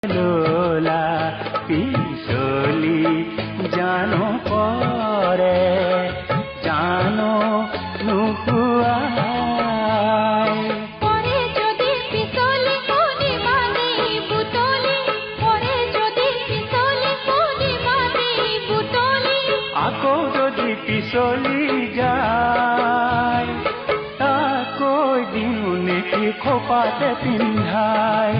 লোলা পিছলি জানো পরে জানো নুহুয়াই পরে যদি পিছলি কোনি মানে বুটলি পরে যদি পিছলি কোনি মানে বুটলি আকৌ যদি পিছলি যায় তাকৈ দিও নেকি খোপাতে পিন্ধাই